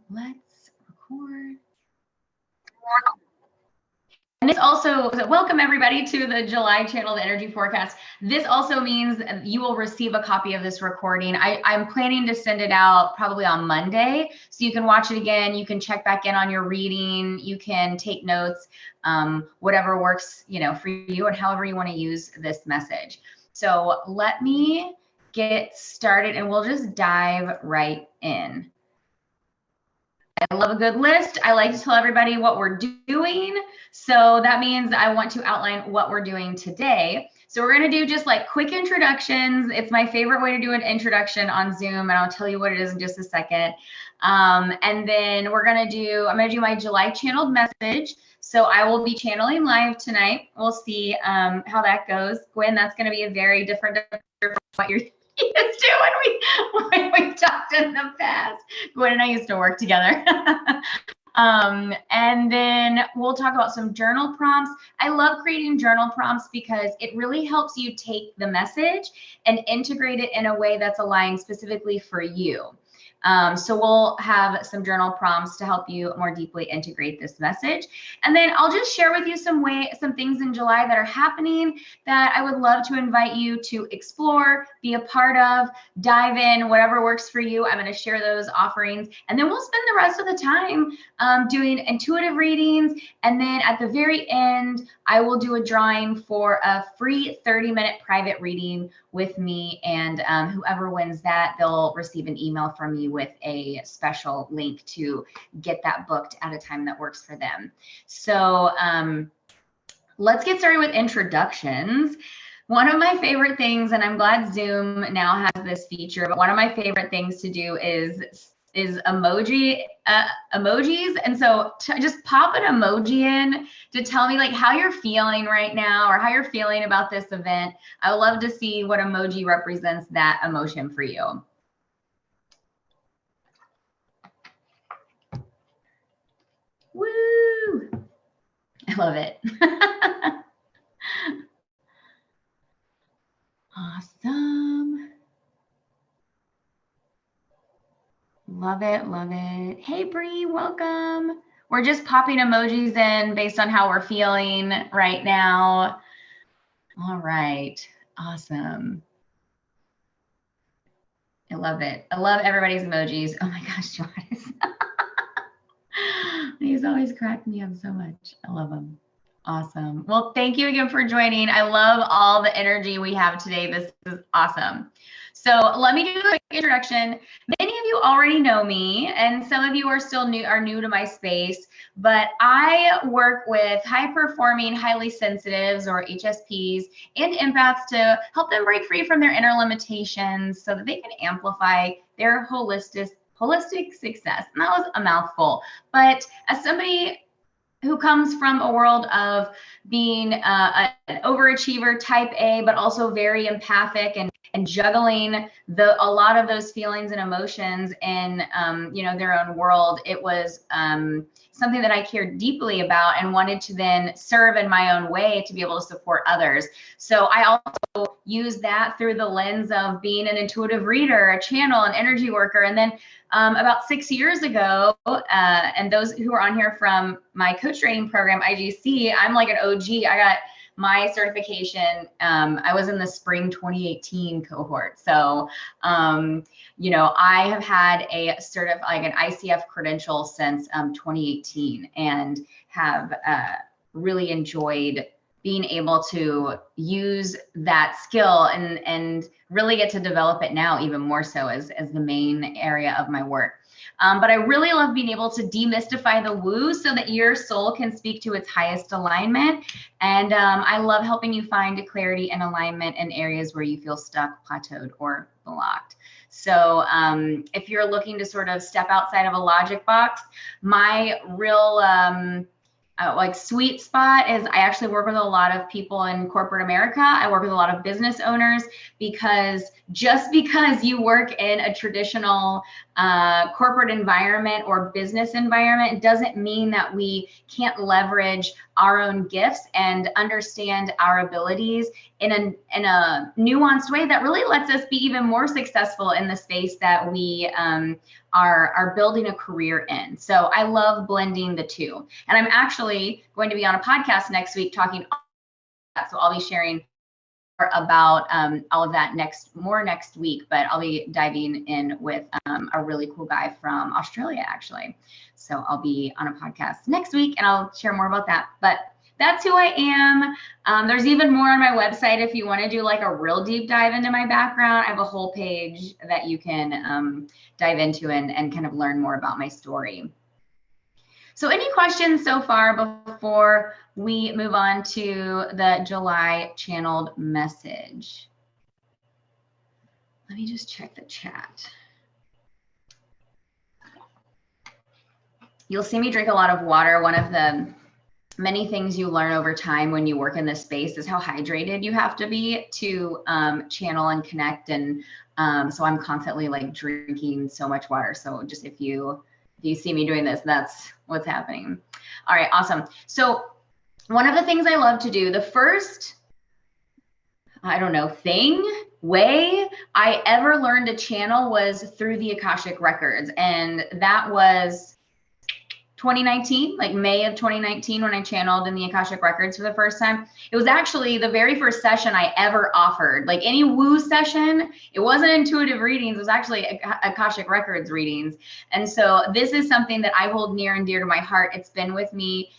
let's record. And this also, welcome everybody to the July channeled energy forecast. This also means you will receive a copy of this recording. I'm planning to send it out probably on Monday, so you can watch it again. You can check back in on your reading. You can take notes, whatever works, for you and however you want to use this message. So let me get started and we'll just dive right in. I love a good list. I like to tell everybody what we're doing. So that means I want to outline what we're doing today. So we're going to do just like quick introductions. It's my favorite way to do an introduction on Zoom, and I'll tell you what it is in just a second. And then I'm going to do my July channeled message. So I will be channeling live tonight. We'll see how that goes. Gwen, that's going to be a very different from what you're used to when we talked in the past. Gwen and I used to work together. And then we'll talk about some journal prompts. I love creating journal prompts because it really helps you take the message and integrate it in a way that's aligned specifically for you. So we'll have some journal prompts to help you more deeply integrate this message. And then I'll just share with you some things in July that are happening that I would love to invite you to explore, be a part of, dive in, whatever works for you. I'm going to share those offerings. And then we'll spend the rest of the time doing intuitive readings. And then at the very end, I will do a drawing for a free 30-minute private reading with me. And whoever wins that, they'll receive an email from me with a special link to get that booked at a time that works for them. So let's get started with introductions. One of my favorite things, and I'm glad Zoom now has this feature, but one of my favorite things to do is emojis. And so just pop an emoji in to tell me like how you're feeling right now or how you're feeling about this event. I would love to see what emoji represents that emotion for you. Woo! I love it. Awesome. Love it, love it. Hey, Bree, welcome. We're just popping emojis in based on how we're feeling right now. All right, awesome. I love it. I love everybody's emojis. Oh my gosh, Jonas. These always crack me up so much. I love them. Awesome. Well, thank you again for joining. I love all the energy we have today. This is awesome. So let me do a quick introduction. Many of you already know me, and some of you are still new to my space, but I work with high-performing, highly sensitives or HSPs and empaths to help them break free from their inner limitations so that they can amplify their holistic success. And that was a mouthful, but as somebody who comes from a world of being an overachiever type A, but also very empathic and juggling a lot of those feelings and emotions in their own world, it was something that I cared deeply about and wanted to then serve in my own way to be able to support others. So I also use that through the lens of being an intuitive reader, a channel, an energy worker. And then about 6 years ago, and those who are on here from my coach training program, IGC, I'm like an OG. I got my certification. I was in the spring 2018 cohort. So, I have had an ICF credential since 2018 and have really enjoyed being able to use that skill and really get to develop it now even more so as the main area of my work. But I really love being able to demystify the woo so that your soul can speak to its highest alignment. And I love helping you find clarity and alignment in areas where you feel stuck, plateaued, or blocked. So if you're looking to sort of step outside of a logic box, my real sweet spot is I actually work with a lot of people in corporate America. I work with a lot of business owners because just because you work in a traditional corporate environment or business environment, it doesn't mean that we can't leverage our own gifts and understand our abilities in a nuanced way that really lets us be even more successful in the space that we are building a career in. So I love blending the two. And I'm actually going to be on a podcast next week talking about that. So I'll be sharing about all of that next week, but I'll be diving in with a really cool guy from Australia, actually. So I'll be on a podcast next week and I'll share more about that. But that's who I am. There's even more on my website if you want to do like a real deep dive into my background. I have a whole page that you can dive into and kind of learn more about my story. So any questions so far before we move on to the July channeled message? Let me just check the chat. You'll see me drink a lot of water. One of the many things you learn over time when you work in this space is how hydrated you have to be to channel and connect. And so I'm constantly like drinking so much water. So just if you see me doing this, that's what's happening. All right, awesome. So one of the things I love to do, the first, way I ever learned to channel was through the Akashic Records. And that was 2019, like May of 2019, when I channeled in the Akashic Records for the first time. It was actually the very first session I ever offered. Like any woo session, it wasn't intuitive readings, it was actually Akashic Records readings. And so this is something that I hold near and dear to my heart. It's been with me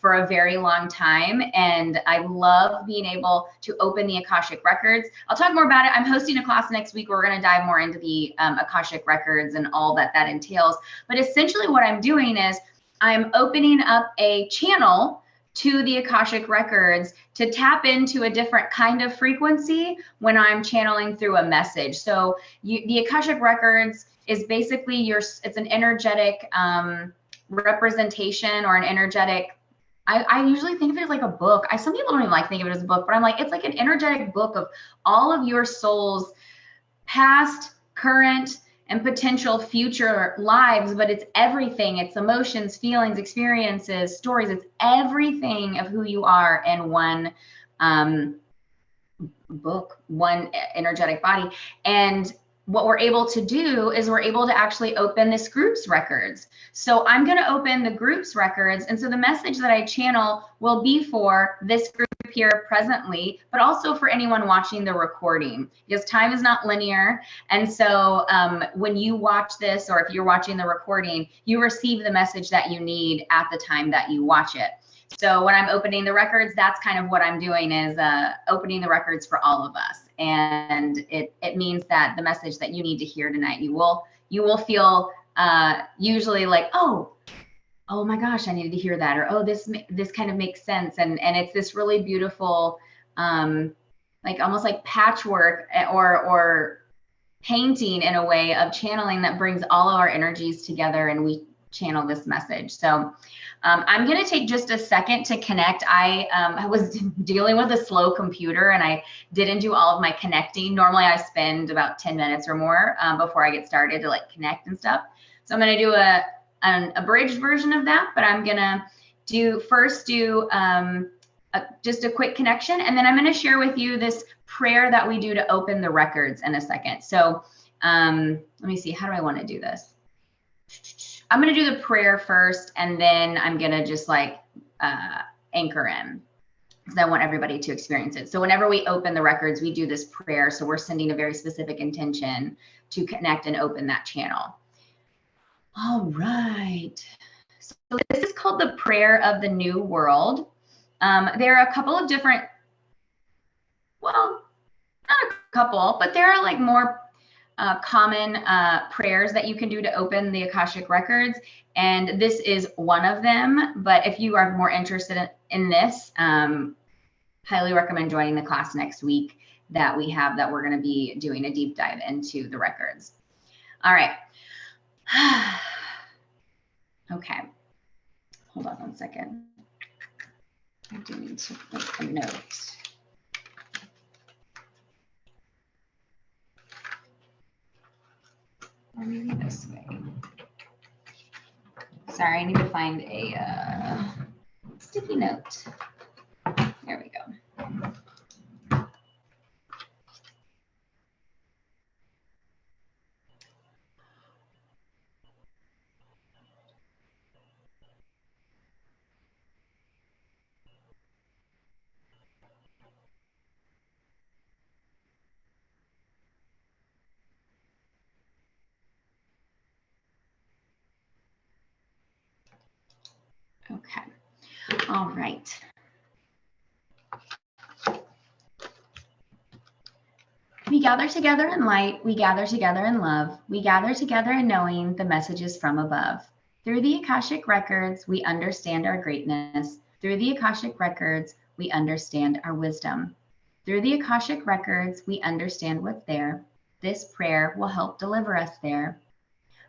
for a very long time. And I love being able to open the Akashic Records. I'll talk more about it. I'm hosting a class next week where we're going to dive more into the Akashic Records and all that entails. But essentially what I'm doing is I'm opening up a channel to the Akashic Records to tap into a different kind of frequency when I'm channeling through a message. So the Akashic Records is basically it's an energetic representation or an energetic, I usually think of it as like a book. Some people don't even like think of it as a book, but I'm like, it's like an energetic book of all of your soul's past, current, and potential future lives, but it's everything. It's emotions, feelings, experiences, stories. It's everything of who you are in one book, one energetic body. And what we're able to do is we're able to actually open this group's records. So I'm going to open the group's records. And so the message that I channel will be for this group here presently, but also for anyone watching the recording, because time is not linear. And so when you watch this, or if you're watching the recording, you receive the message that you need at the time that you watch it. So when I'm opening the records, that's kind of what I'm doing, is opening the records for all of us. And it means that the message that you need to hear tonight, you will feel usually like, oh my gosh, I needed to hear that, or oh, this kind of makes sense. And it's this really beautiful, like almost like patchwork or painting in a way of channeling that brings all of our energies together, and we channel this message. So I'm going to take just a second to connect. I was dealing with a slow computer and I didn't do all of my connecting. Normally I spend about 10 minutes or more before I get started to like connect and stuff. So I'm going to do an abridged version of that, but I'm going to do just a quick connection. And then I'm going to share with you this prayer that we do to open the records in a second. So let me see, how do I want to do this? I'm going to do the prayer first, and then I'm going to just like anchor in, because I want everybody to experience it. So whenever we open the records, we do this prayer. So we're sending a very specific intention to connect and open that channel. All right. So this is called the Prayer of the New World. There are a couple of different, well, not a couple, but there are like more common prayers that you can do to open the Akashic Records, and this is one of them. But if you are more interested in this, highly recommend joining the class next week that we have, that we're going to be doing a deep dive into the records. All right. Okay. Hold on one second. I do need to make a note. All maybe this way. Sorry, I need to find a sticky note. There we go. Okay. All right. We gather together in light, we gather together in love, we gather together in knowing the messages from above. Through the Akashic Records, we understand our greatness. Through the Akashic Records, we understand our wisdom. Through the Akashic Records, we understand what's there. This prayer will help deliver us there.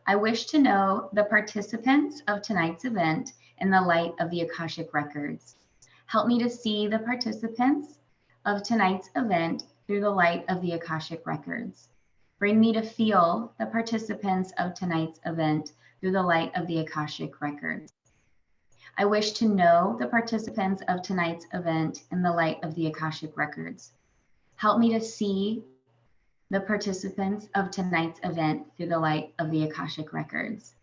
I wish to know the participants of tonight's event in the light of the Akashic Records. Help me to see the participants of tonight's event through the light of the Akashic Records. Bring me to feel the participants of tonight's event through the light of the Akashic Records. I wish to know the participants of tonight's event in the light of the Akashic Records. Help me to see the participants of tonight's event through the light of the Akashic Records.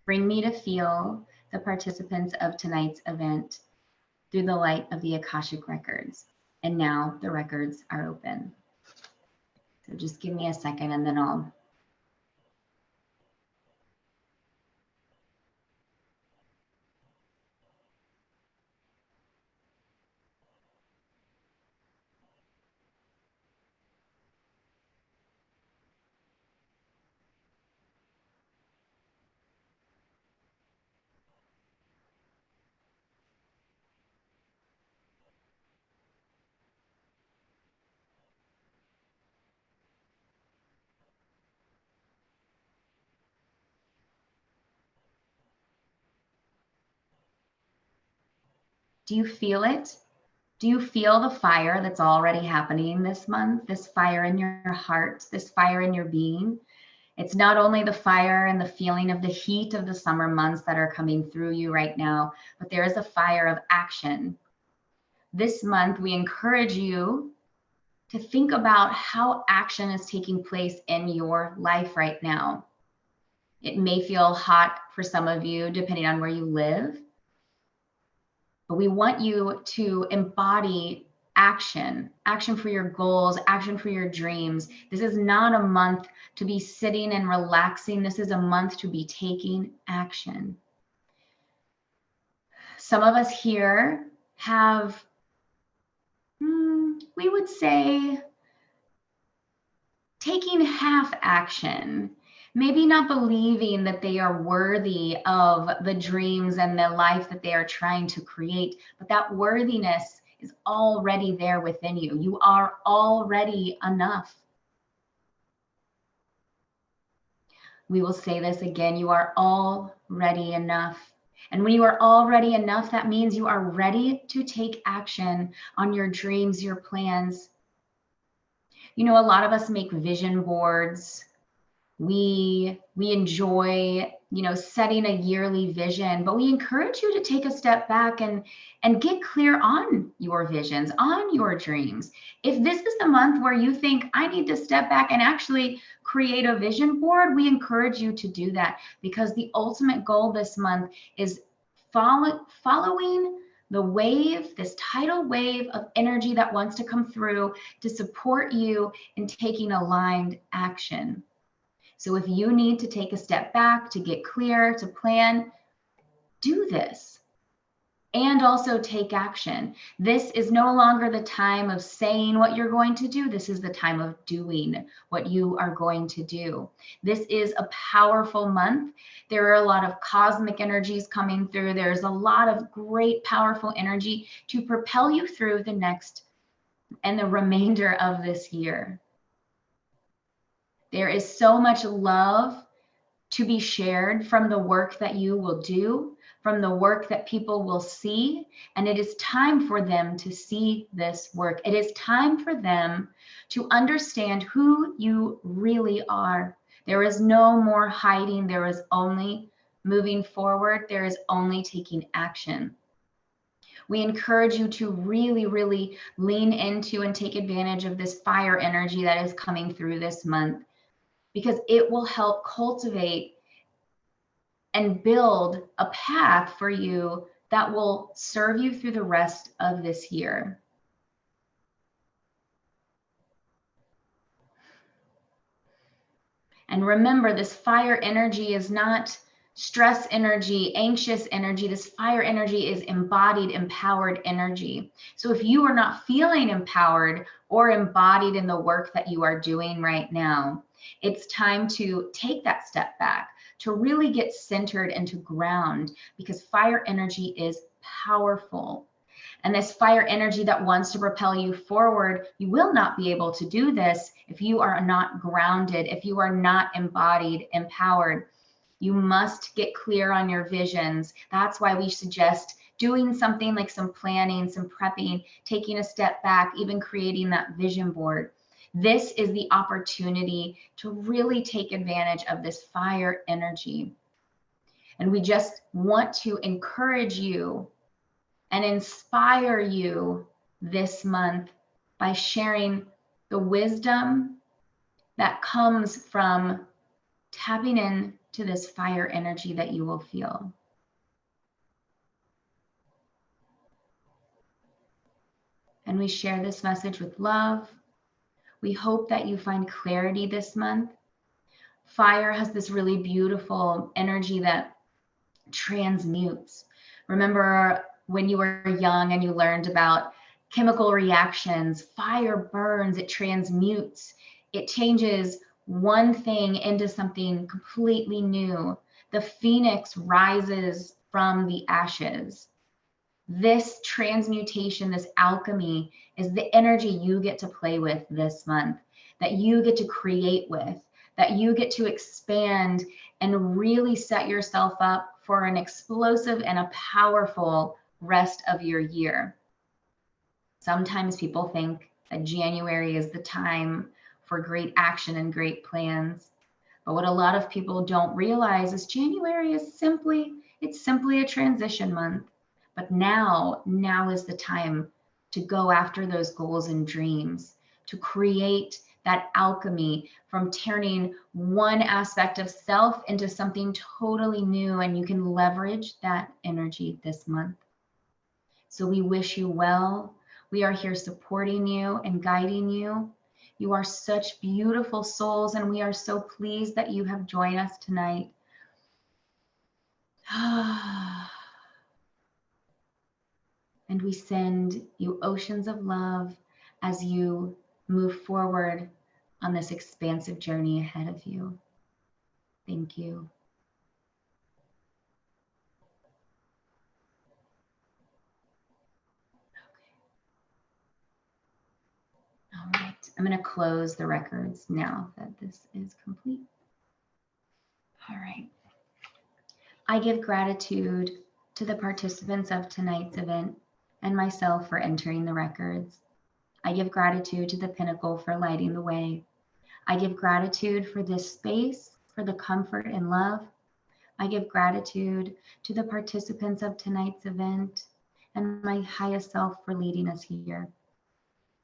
Bring me to feel the participants of tonight's event through the light of the Akashic Records. And now the records are open. So just give me a second and then I'll Do you feel it? Do you feel the fire that's already happening this month? This fire in your heart, this fire in your being? It's not only the fire and the feeling of the heat of the summer months that are coming through you right now, but there is a fire of action. This month, we encourage you to think about how action is taking place in your life right now. It may feel hot for some of you, depending on where you live. But we want you to embody action for your goals, action for your dreams. This is not a month to be sitting and relaxing. This is a month to be taking action. Some of us here have, we would say, taking half action. Maybe not believing that they are worthy of the dreams and the life that they are trying to create, but that worthiness is already there within you. You are already enough. We will say this again, you are already enough. And when you are already enough, that means you are ready to take action on your dreams, your plans. You know, a lot of us make vision boards. We enjoy, setting a yearly vision, but we encourage you to take a step back and get clear on your visions, on your dreams. If this is the month where you think I need to step back and actually create a vision board, we encourage you to do that, because the ultimate goal this month is following the wave, this tidal wave of energy that wants to come through to support you in taking aligned action. So if you need to take a step back, to get clear, to plan, do this. And also take action. This is no longer the time of saying what you're going to do. This is the time of doing what you are going to do. This is a powerful month. There are a lot of cosmic energies coming through. There's a lot of great, powerful energy to propel you through the next and the remainder of this year. There is so much love to be shared from the work that you will do, from the work that people will see, and it is time for them to see this work. It is time for them to understand who you really are, There is no more hiding. There is only moving forward. There is only taking action. We encourage you to really, really lean into and take advantage of this fire energy that is coming through this month, because it will help cultivate and build a path for you that will serve you through the rest of this year. And remember, this fire energy is not stress energy, anxious energy. This fire energy is embodied, empowered energy. So if you are not feeling empowered or embodied in the work that you are doing right now, it's time to take that step back, to really get centered and to ground, because fire energy is powerful. And this fire energy that wants to propel you forward, you will not be able to do this if you are not grounded, if you are not embodied, empowered. You must get clear on your visions. That's why we suggest doing something like some planning, some prepping, taking a step back, even creating that vision board. This is the opportunity to really take advantage of this fire energy. And we just want to encourage you and inspire you this month by sharing the wisdom that comes from tapping in to this fire energy that you will feel. And we share this message with love. We hope that you find clarity this month. Fire has this really beautiful energy that transmutes. Remember when you were young and you learned about chemical reactions, fire burns, it transmutes, it changes one thing into something completely new. The phoenix rises from the ashes. This transmutation, this alchemy, is the energy you get to play with this month, that you get to create with, that you get to expand and really set yourself up for an explosive and a powerful rest of your year. Sometimes people think that January is the time for great action and great plans. But what a lot of people don't realize is January is simply a transition month. But now is the time to go after those goals and dreams, to create that alchemy from turning one aspect of self into something totally new, and you can leverage that energy this month. So we wish you well. We are here supporting you and guiding you. You are such beautiful souls, and we are so pleased that you have joined us tonight. And we send you oceans of love as you move forward on this expansive journey ahead of you. Thank you. Okay. All right, I'm going to close the records now that this is complete. All right. I give gratitude to the participants of tonight's event and myself for entering the records. I give gratitude to the Pinnacle for lighting the way. I give gratitude for this space, for the comfort and love. I give gratitude to the participants of tonight's event and my highest self for leading us here.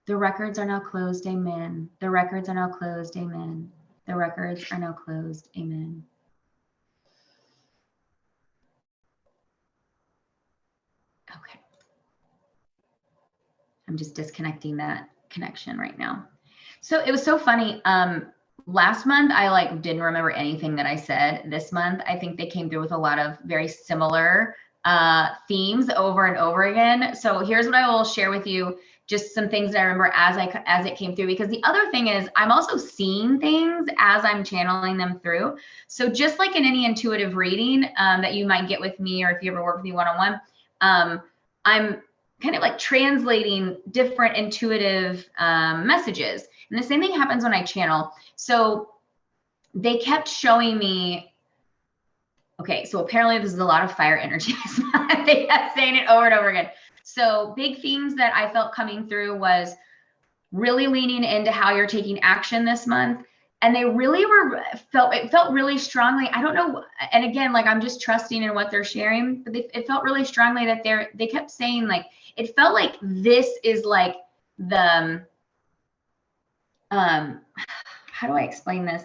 The records are now closed, amen. The records are now closed, amen. The records are now closed, amen. Okay. I'm just disconnecting that connection right now. So it was so funny. Last month, I didn't remember anything that I said. This month, I think they came through with a lot of very similar themes over and over again. So here's what I will share with you, just some things that I remember as it came through, because the other thing is I'm also seeing things as I'm channeling them through. So just like in any intuitive reading that you might get with me, or if you ever work with me one-on-one, I'm kind of like translating different intuitive messages. And the same thing happens when I channel. So they kept showing me, okay, so apparently this is a lot of fire energy. They kept saying it over and over again. So big themes that I felt coming through was really leaning into how you're taking action this month, And they really it felt really strongly. I don't know. And again, like I'm just trusting in what they're sharing, but it felt really strongly that they kept saying like, it felt like this is like the, how do I explain this?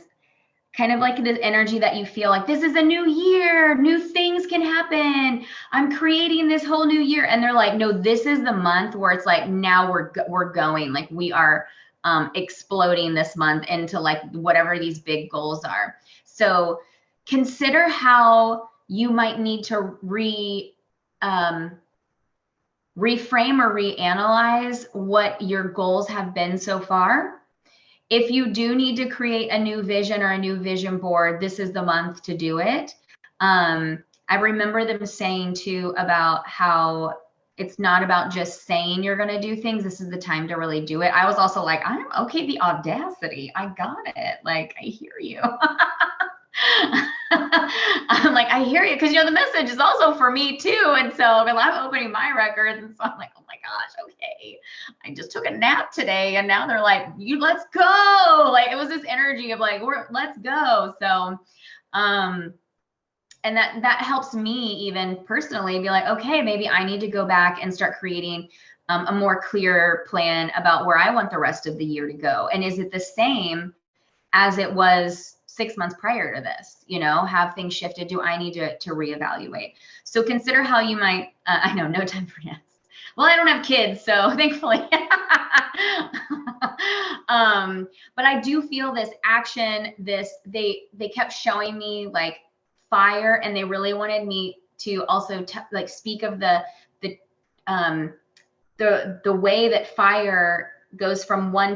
Kind of like this energy that you feel like this is a new year, new things can happen. I'm creating this whole new year. And they're like, no, this is the month where it's like, now we're going, like we are exploding this month into like whatever these big goals are. So consider how you might need to reframe or reanalyze what your goals have been so far. If you do need to create a new vision or a new vision board, this is the month to do it. I remember them saying too about how it's not about just saying you're going to do things. This is the time to really do it. I was also like, I'm okay, the audacity. I got it. Like, I hear you. I'm like, I hear you. Because, the message is also for me too. And so I'm opening my records. And so I'm like, oh my gosh, okay. I just took a nap today. And now they're like, let's go. Like, it was this energy of like, let's go. So, and that helps me even personally be like, okay, maybe I need to go back and start creating a more clear plan about where I want the rest of the year to go. And is it the same as it was 6 months prior to this? Have things shifted? Do I need to reevaluate? So consider how you might, I know, no time for yes. Well, I don't have kids, so thankfully. But I do feel this action, they kept showing me like fire, and they really wanted me to also like speak of the way that fire goes from one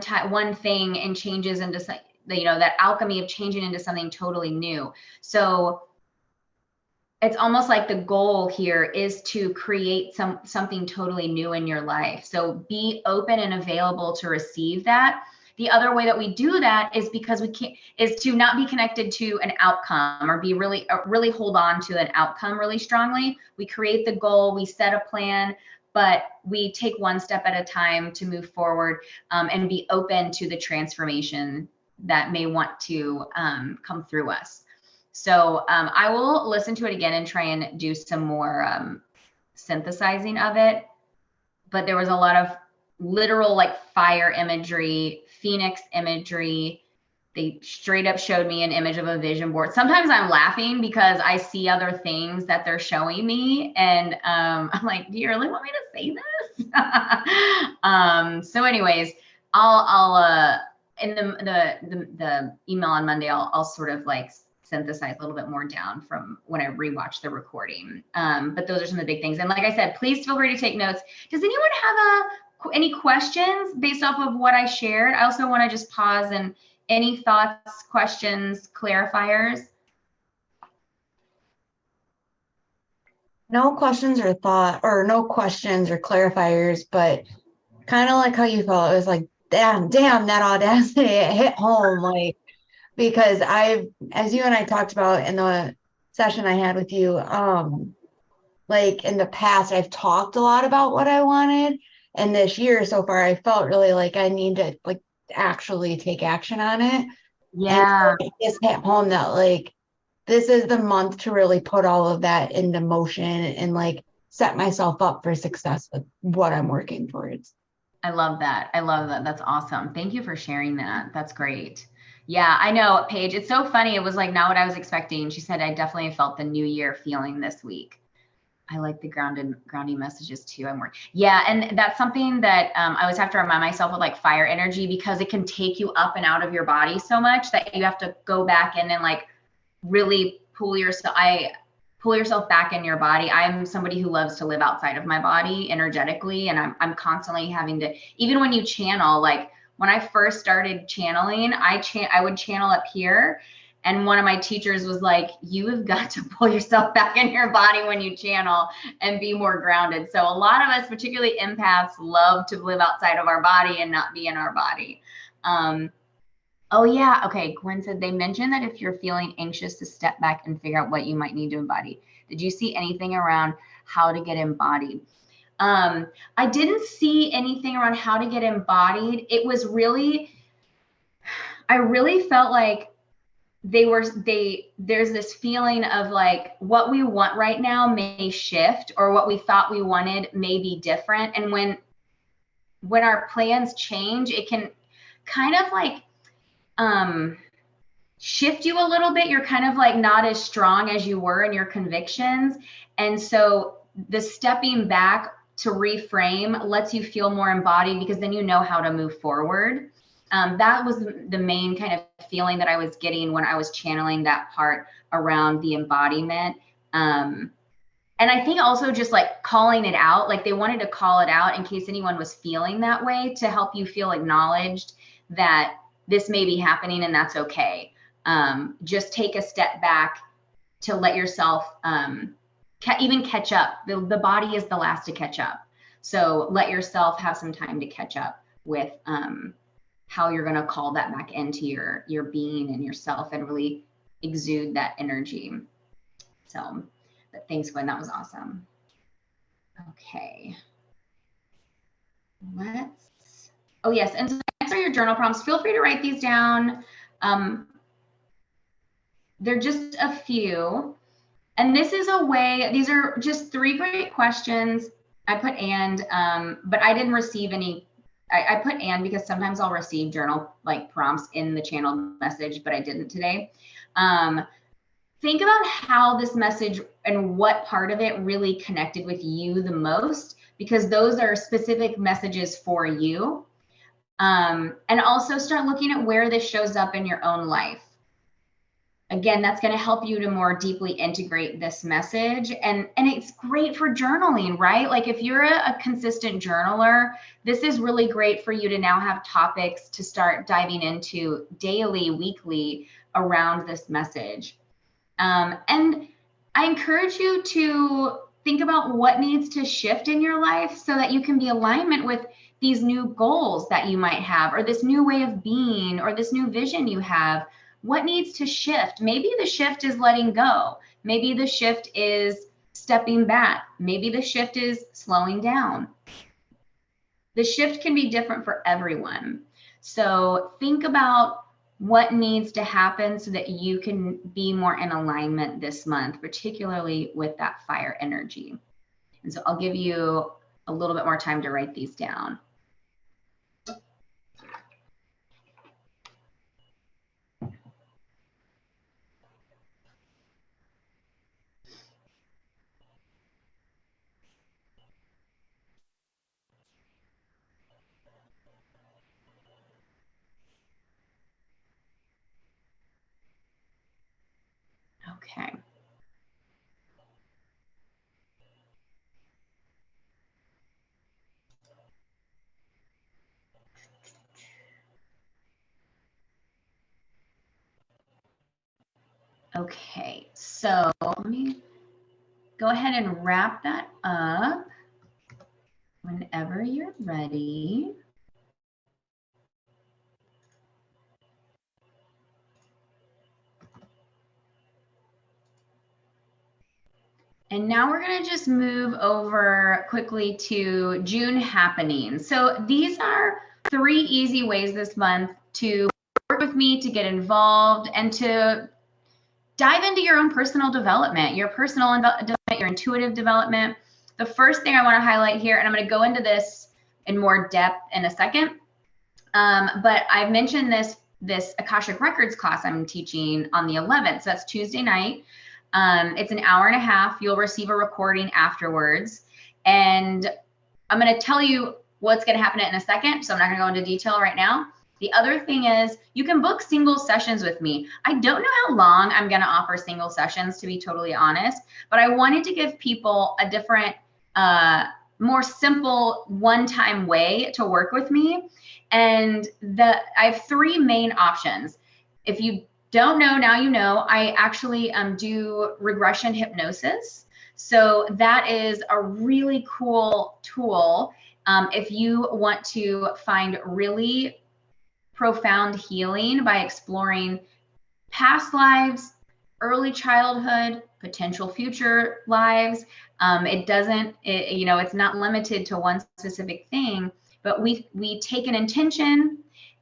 thing and changes into something, that alchemy of changing into something totally new. So it's almost like the goal here is to create something totally new in your life. So be open and available to receive that. The other way that we do that is because is to not be connected to an outcome or be really hold on to an outcome really strongly. We create the goal, we set a plan, but we take one step at a time to move forward, and be open to the transformation that may want to come through us. So I will listen to it again and try and do some more synthesizing of it. But there was a lot of literal like fire imagery, phoenix imagery. They straight up showed me an image of a vision board. Sometimes I'm laughing because I see other things that they're showing me. And I'm like, do you really want me to say this? So anyways, I'll in the email on Monday, I'll sort of like synthesize a little bit more down from when I rewatch the recording. But those are some of the big things. And like I said, please feel free to take notes. Does anyone have any questions based off of what I shared? I also want to just pause, and any thoughts, questions, clarifiers? No questions or clarifiers, but kind of like how you felt. It was like, damn, that audacity, it hit home. Like, because as you and I talked about in the session I had with you, like in the past, I've talked a lot about what I wanted. And this year so far, I felt really like I need to like actually take action on it. Yeah. And so it just hit home that like, this is the month to really put all of that into motion and like set myself up for success with what I'm working towards. I love that. That's awesome. Thank you for sharing that. That's great. Yeah, I know, Paige. It's so funny. It was like not what I was expecting. She said, I definitely felt the new year feeling this week. I like the grounding messages too. Yeah. And that's something that I always have to remind myself of, like fire energy, because it can take you up and out of your body so much that you have to go back in and like really pull yourself back in your body. I'm somebody who loves to live outside of my body energetically. And I'm constantly having to, even when you channel, like when I first started channeling, I would channel up here. And one of my teachers was like, you have got to pull yourself back in your body when you channel and be more grounded. So a lot of us, particularly empaths, love to live outside of our body and not be in our body. Oh yeah. Okay. Gwen said they mentioned that if you're feeling anxious, to step back and figure out what you might need to embody. Did you see anything around how to get embodied? I didn't see anything around how to get embodied. It was really, I really felt like there's this feeling of like what we want right now may shift, or what we thought we wanted may be different. And when our plans change, it can kind of like shift you a little bit. You're kind of like not as strong as you were in your convictions. And so the stepping back to reframe lets you feel more embodied, because then you know how to move forward. That was the main kind of feeling that I was getting when I was channeling that part around the embodiment. And I think also just like calling it out, like they wanted to call it out in case anyone was feeling that way, to help you feel acknowledged that this may be happening and that's okay. Just take a step back to let yourself even catch up. The body is the last to catch up. So let yourself have some time to catch up with how you're going to call that back into your being and yourself, and really exude that energy. So, but thanks, Gwen. That was awesome. Okay. Oh yes. And so next are your journal prompts. Feel free to write these down. They're just a few. And this is a way, these are just 3 great questions. I put but I didn't receive any. I put because sometimes I'll receive journal like prompts in the channel message, but I didn't today. Think about how this message and what part of it really connected with you the most, because those are specific messages for you. And also start looking at where this shows up in your own life. Again, that's going to help you to more deeply integrate this message. And it's great for journaling, right? Like if you're a consistent journaler, this is really great for you to now have topics to start diving into daily, weekly around this message. And I encourage you to think about what needs to shift in your life so that you can be in alignment with these new goals that you might have, or this new way of being, or this new vision you have. What needs to shift? Maybe the shift is letting go. Maybe the shift is stepping back. Maybe the shift is slowing down. The shift can be different for everyone. So think about what needs to happen so that you can be more in alignment this month, particularly with that fire energy. And so I'll give you a little bit more time to write these down. Okay. Okay, so let me go ahead and wrap that up whenever you're ready. And now we're going to just move over quickly to June happenings. So these are 3 easy ways this month to work with me, to get involved, and to dive into your own personal development, your intuitive development. The first thing I want to highlight here, and I'm going to go into this in more depth in a second, but I've mentioned this Akashic Records class I'm teaching on the 11th. So that's Tuesday night. It's an hour and a half. You'll receive a recording afterwards. And I'm going to tell you what's going to happen in a second. So I'm not going to go into detail right now. The other thing is you can book single sessions with me. I don't know how long I'm going to offer single sessions, to be totally honest, but I wanted to give people a different, more simple one-time way to work with me. And I have 3 main options. If you don't know, now you know, I actually do regression hypnosis. So that is a really cool tool if you want to find really profound healing by exploring past lives, early childhood, potential future lives. It's not limited to one specific thing, but we take an intention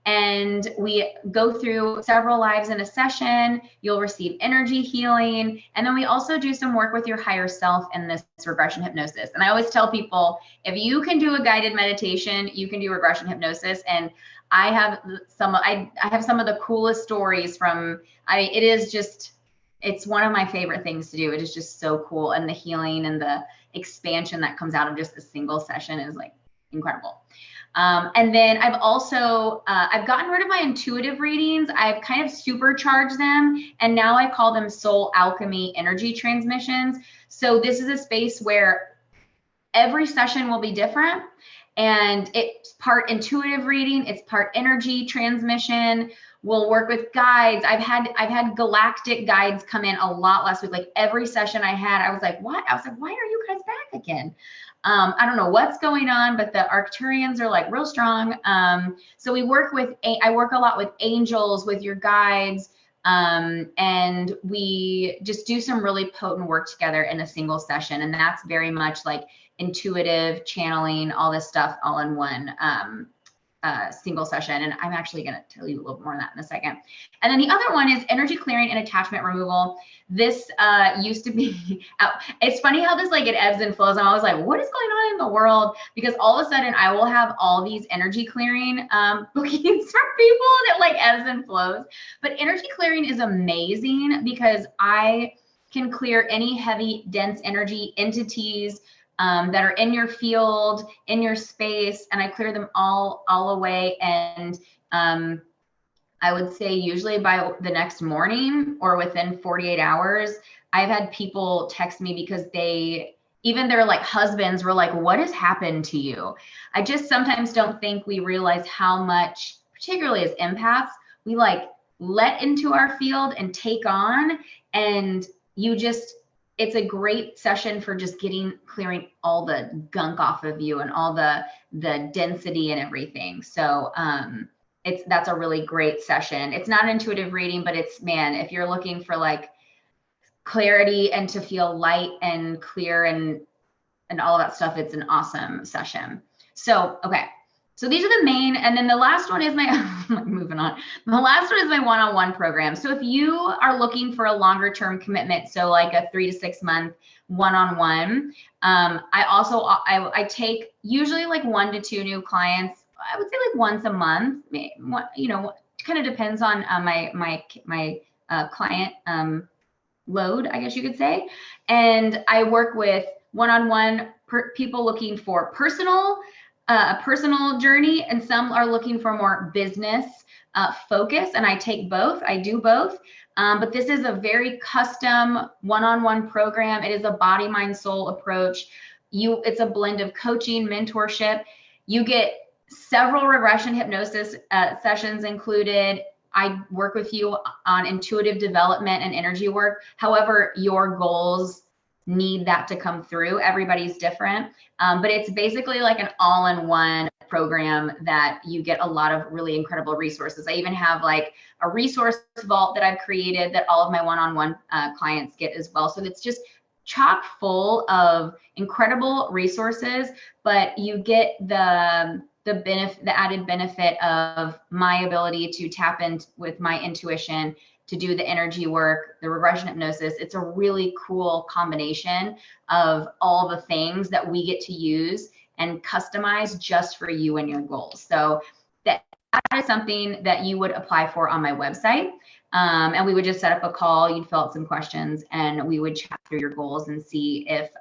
and we go through several lives in a session. You'll receive energy healing. And then we also do some work with your higher self in this regression hypnosis. And I always tell people, if you can do a guided meditation, you can do regression hypnosis. And I have some of the coolest stories from, it is just, it's one of my favorite things to do. It is just so cool. And the healing and the expansion that comes out of just a single session is like incredible. And then I've also, I've gotten rid of my intuitive readings. I've kind of supercharged them. And now I call them soul alchemy energy transmissions. So this is a space where every session will be different. And it's part intuitive reading. It's part energy transmission. We'll work with guides. I've had galactic guides come in a lot last week. Like every session I had, I was like, what? I was like, why are you guys back again? I don't know what's going on, but the Arcturians are like real strong. So I work a lot with angels, with your guides, and we just do some really potent work together in a single session. And that's very much like intuitive channeling, all this stuff all in one single session. And I'm actually going to tell you a little more on that in a second. And then the other one is energy clearing and attachment removal. This used to be, it's funny how this like it ebbs and flows. And I was like, what is going on in the world? Because all of a sudden I will have all these energy clearing bookings from people that like ebbs and flows. But energy clearing is amazing because I can clear any heavy, dense energy entities that are in your field, in your space, and I clear them all away. And I would say usually by the next morning or within 48 hours, I've had people text me because even their like husbands were like, what has happened to you? I just sometimes don't think we realize how much, particularly as empaths, we like let into our field and take on, and it's a great session for just clearing all the gunk off of you and all the density and everything. So that's a really great session. It's not an intuitive reading, but if you're looking for like clarity and to feel light and clear and all of that stuff, it's an awesome session. So, okay. So these are the main, and then the last one is moving on. The last one is my one-on-one program. So if you are looking for a longer term commitment, so like a 3 to 6 month one-on-one, I take usually like 1 to 2 new clients. I would say like once a month, kind of depends on my client load, I guess you could say. And I work with one-on-one people looking for a personal journey, and some are looking for more business focus, and I do both. But this is a very custom one-on-one program. It is a body, mind, soul approach. It's a blend of coaching, mentorship. You get several regression hypnosis sessions included. I work with you on intuitive development and energy work. However, your goals need that to come through. Everybody's different, but it's basically like an all-in-one program that you get a lot of really incredible resources. I even have like a resource vault that I've created that all of my one-on-one clients get as well. So it's just chock full of incredible resources, but you get the added benefit of my ability to tap in with my intuition, to do the energy work, the regression hypnosis. It's a really cool combination of all the things that we get to use and customize just for you and your goals. So that is something that you would apply for on my website. And we would just set up a call, you'd fill out some questions, and we would chat through your goals and see if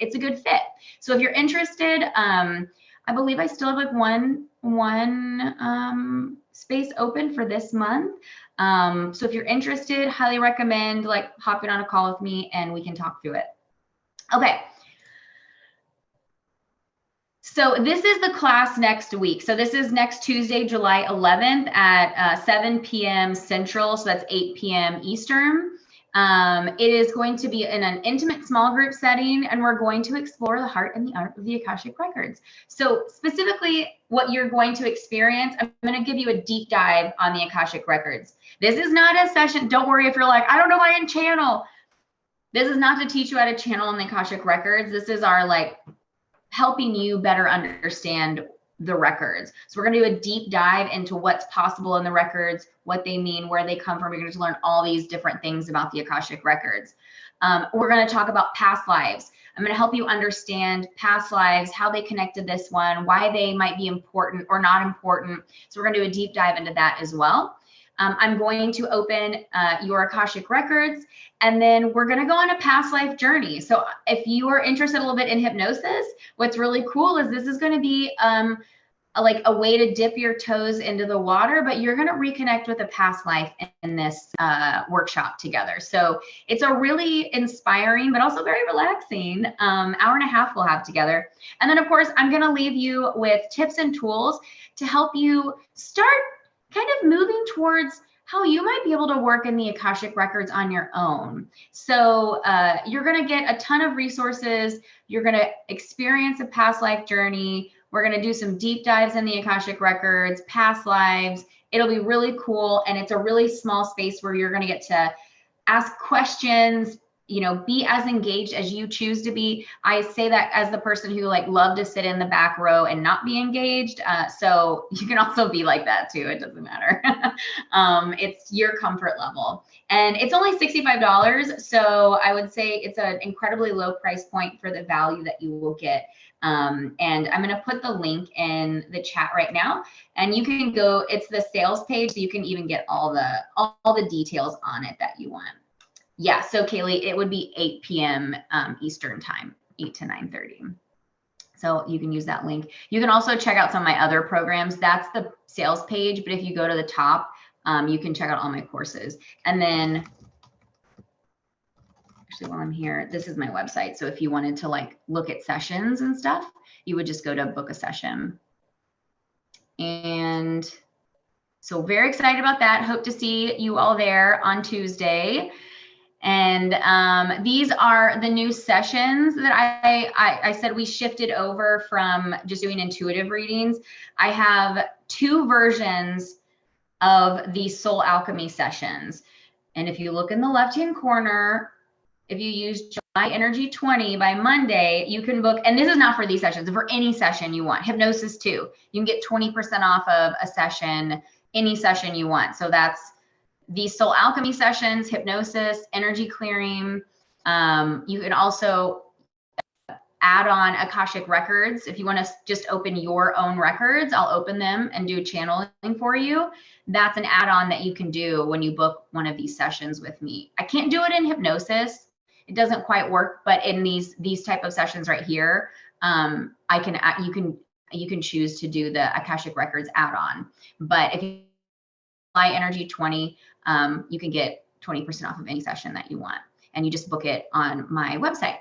it's a good fit. So if you're interested, I believe I still have like one space open for this month. So if you're interested, highly recommend like hopping on a call with me and we can talk through it. Okay. So this is the class next week. So this is next Tuesday, July 11th at 7 p.m. Central. So that's 8 p.m. Eastern. It is going to be in an intimate small group setting, and we're going to explore the heart and the art of the Akashic Records. So specifically what you're going to experience, I'm going to give you a deep dive on the Akashic Records. This is not a session. Don't worry if you're like, I don't know how to channel. This is not to teach you how to channel on the Akashic Records. This is our like helping you better understand the records. So we're going to do a deep dive into what's possible in the records, what they mean, where they come from. You're going to learn all these different things about the Akashic Records. We're going to talk about past lives. I'm going to help you understand past lives, how they connected this one, why they might be important or not important. So we're going to do a deep dive into that as well. I'm going to open your Akashic Records, and then we're going to go on a past life journey. So if you are interested a little bit in hypnosis, what's really cool is this is going to be like a way to dip your toes into the water, but you're going to reconnect with a past life in this workshop together. So it's a really inspiring, but also very relaxing hour and a half we'll have together. And then of course, I'm going to leave you with tips and tools to help you start kind of moving towards how you might be able to work in the Akashic Records on your own. So you're going to get a ton of resources. You're going to experience a past life journey. We're going to do some deep dives in the Akashic Records, past lives. It'll be really cool. And it's a really small space where you're going to get to ask questions, you know, be as engaged as you choose to be. I say that as the person who like love to sit in the back row and not be engaged. So you can also be like that too. It doesn't matter. It's your comfort level. And it's only $65. So I would say it's an incredibly low price point for the value that you will get. And I'm going to put the link in the chat right now, and you can go, it's the sales page. So you can even get all the details on it that you want. Yeah, so Kaylee, it would be 8 p.m. Eastern time, 8 to 9:30. So you can use that link. You can also check out some of my other programs. That's the sales page, but if you go to the top, you can check out all my courses. And then, actually while I'm here, this is my website. So if you wanted to like look at sessions and stuff, you would just go to book a session. And so very excited about that. Hope to see you all there on Tuesday. And these are the new sessions that I said we shifted over from just doing intuitive readings. I have 2 versions of the soul alchemy sessions. And if you look in the left-hand corner, if you use July Energy 20 by Monday, you can book, and this is not for these sessions, for any session you want. Hypnosis too. You can get 20% off of a session, any session you want. So that's these soul alchemy sessions, hypnosis, energy clearing. You can also add on Akashic Records. If you want to just open your own records, I'll open them and do channeling for you. That's an add-on that you can do when you book one of these sessions with me. I can't do it in hypnosis. It doesn't quite work, but in these type of sessions right here, you can choose to do the Akashic Records add-on. But if you buy Energy 20, you can get 20% off of any session that you want, and you just book it on my website.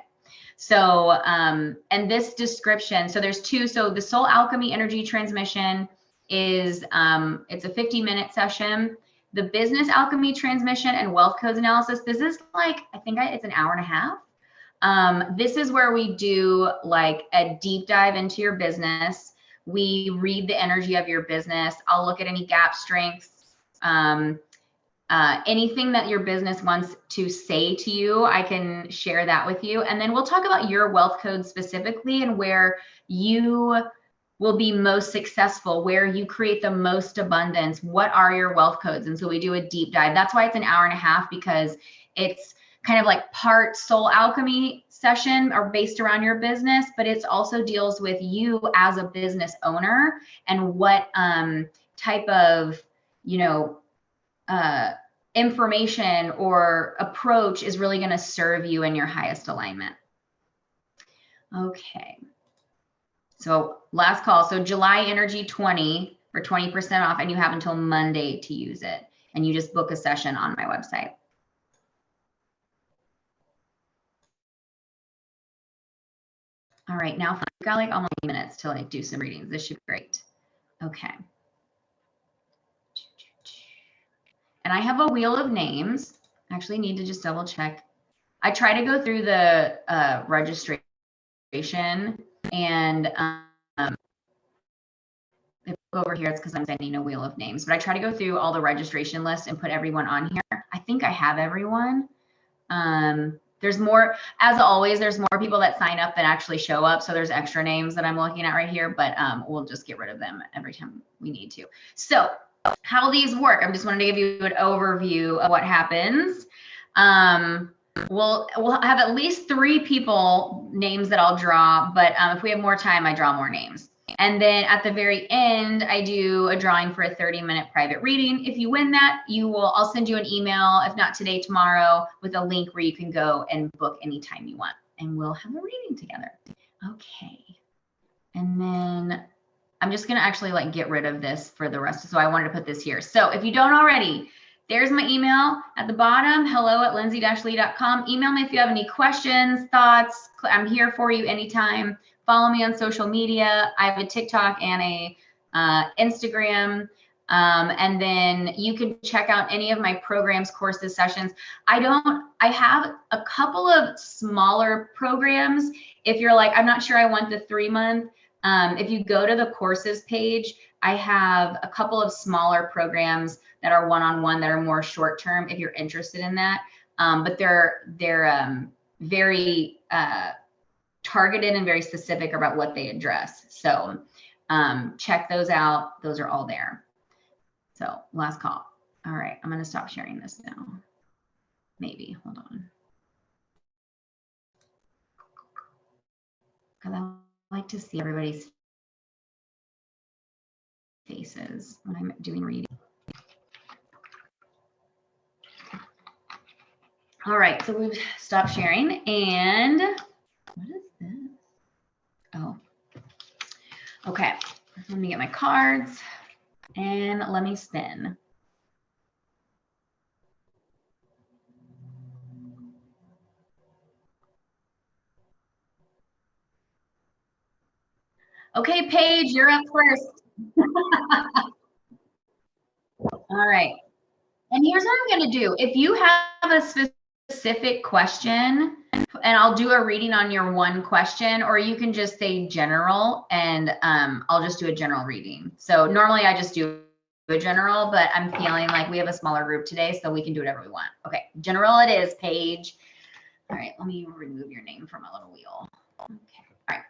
So, and this description, so there's 2. So the Soul Alchemy Energy Transmission is, it's a 50-minute session. The Business Alchemy Transmission and Wealth Codes Analysis, this is like, it's an hour and a half. This is where we do like a deep dive into your business. We read the energy of your business. I'll look at any gap strengths, anything that your business wants to say to you, I can share that with you. And then we'll talk about your wealth code specifically and where you will be most successful, where you create the most abundance. What are your wealth codes? And so we do a deep dive. That's why it's an hour and a half, because it's kind of like part soul alchemy session or based around your business, but it also deals with you as a business owner and what type of, information or approach is really going to serve you in your highest alignment. Okay. So last call. So July Energy 20 for 20% off, and you have until Monday to use it. And you just book a session on my website. All right. Now we've got like almost 8 minutes to like do some readings. This should be great. Okay. And I have a wheel of names. I actually need to just double check. I try to go through the registration, and if I go over here, it's because I'm sending a wheel of names, but I try to go through all the registration lists and put everyone on here. I think I have everyone. There's more, as always, there's more people that sign up than actually show up. So there's extra names that I'm looking at right here, but we'll just get rid of them every time we need to. So how these work, I'm just wanting to give you an overview of what happens. We'll have at least 3 people names that I'll draw, but if we have more time, I draw more names. And then at the very end, I do a drawing for a 30-minute private reading. If you win that, I'll send you an email, if not today, tomorrow, with a link where you can go and book anytime you want, and we'll have a reading together. Okay. And then I'm just going to actually like get rid of this for the rest. So I wanted to put this here. So if you don't already, there's my email at the bottom, hello@lindsay-lee.com. Email me if you have any questions, thoughts. I'm here for you anytime. Follow me on social media. I have a TikTok and a Instagram. And then you can check out any of my programs, courses, sessions. I have a couple of smaller programs. If you're like, I'm not sure I want the 3-month, if you go to the courses page, I have a couple of smaller programs that are one-on-one that are more short-term if you're interested in that. But they're very targeted and very specific about what they address. So check those out. Those are all there. So last call. All right, I'm going to stop sharing this now. Maybe, hold on. Because I like to see everybody's faces when I'm doing reading. All right, so we've stopped sharing, and what is this? Oh, okay. Let me get my cards and let me spin. Okay, Paige, you're up first. All right. And here's what I'm going to do. If you have a specific question, and I'll do a reading on your one question, or you can just say general, and I'll just do a general reading. So normally I just do a general, but I'm feeling like we have a smaller group today, so we can do whatever we want. Okay, general it is, Paige. All right, let me remove your name from my little wheel. Okay, all right.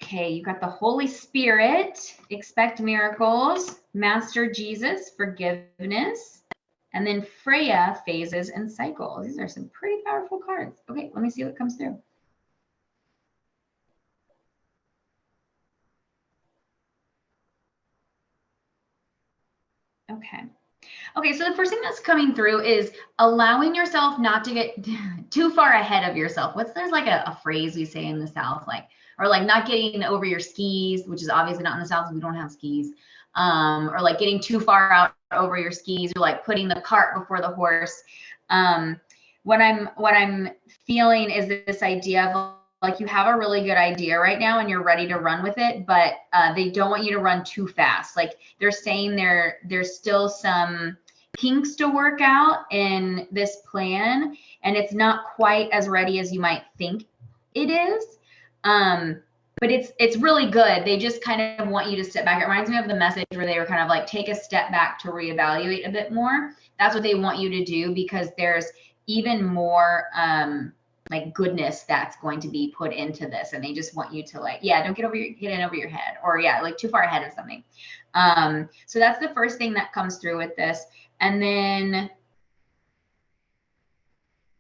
Okay, you got the Holy Spirit, expect miracles, Master Jesus, forgiveness, and then Freya, phases and cycles. These are some pretty powerful cards. Okay, let me see what comes through. Okay. Okay, so the first thing that's coming through is allowing yourself not to get too far ahead of yourself. There's like a phrase we say in the South, like, or like not getting over your skis, which is obviously not in the South, we don't have skis. Or like getting too far out over your skis, or like putting the cart before the horse. What I'm feeling is this idea of like you have a really good idea right now and you're ready to run with it, but they don't want you to run too fast. Like they're saying there's still some kinks to work out in this plan, and it's not quite as ready as you might think it is. But it's really good. They just kind of want you to step back. It reminds me of the message where they were kind of like, take a step back to reevaluate a bit more. That's what they want you to do, because there's even more like goodness that's going to be put into this, and they just want you to like, yeah, don't get in over your head, or yeah, like too far ahead of something. So that's the first thing that comes through with this. And then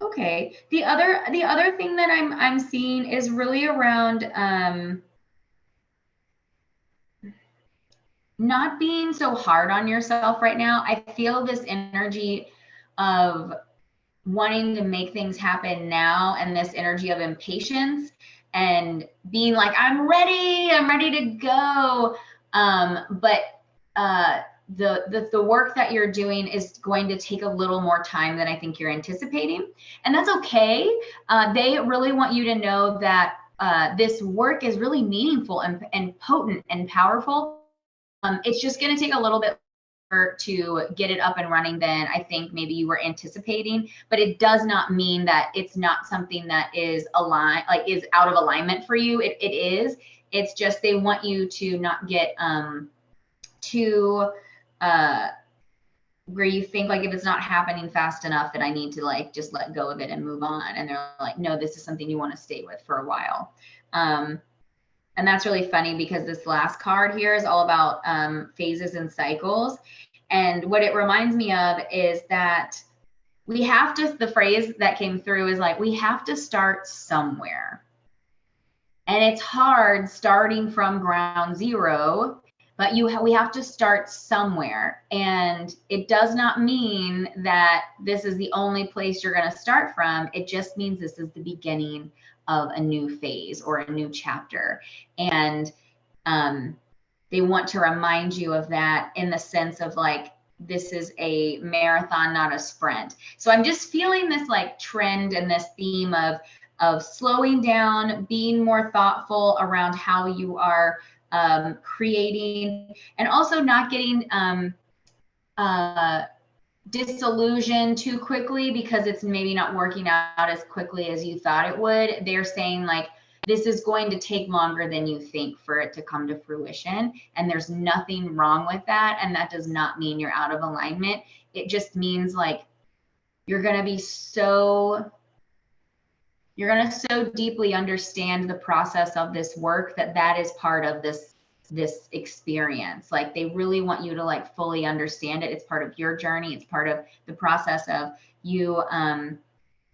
okay, the other thing that I'm seeing is really around not being so hard on yourself right now. I feel this energy of wanting to make things happen now, and this energy of impatience and being like, I'm ready to go. But the work that you're doing is going to take a little more time than I think you're anticipating. And that's okay. They really want you to know that this work is really meaningful and potent and powerful. It's just going to take a little bit to get it up and running than I think maybe you were anticipating, but it does not mean that it's not something that is is out of alignment for you. It is. It's just they want you to not get too where you think like if it's not happening fast enough that I need to like just let go of it and move on. And they're like, no, this is something you want to stay with for a while. And that's really funny because this last card here is all about phases and cycles. And what it reminds me of is that we have to, the phrase that came through is like, we have to start somewhere. And it's hard starting from ground zero, but we have to start somewhere. And it does not mean that this is the only place you're going to start from. It just means this is the beginning of a new phase or a new chapter. And they want to remind you of that in the sense of like, this is a marathon, not a sprint. So I'm just feeling this like trend and this theme of slowing down, being more thoughtful around how you are creating, and also not getting disillusioned too quickly because it's maybe not working out as quickly as you thought it would. They're saying like, this is going to take longer than you think for it to come to fruition. And there's nothing wrong with that. And that does not mean you're out of alignment. It just means like, you're going to so deeply understand the process of this work that is part of this experience. Like they really want you to like fully understand it. It's part of your journey. It's part of the process of you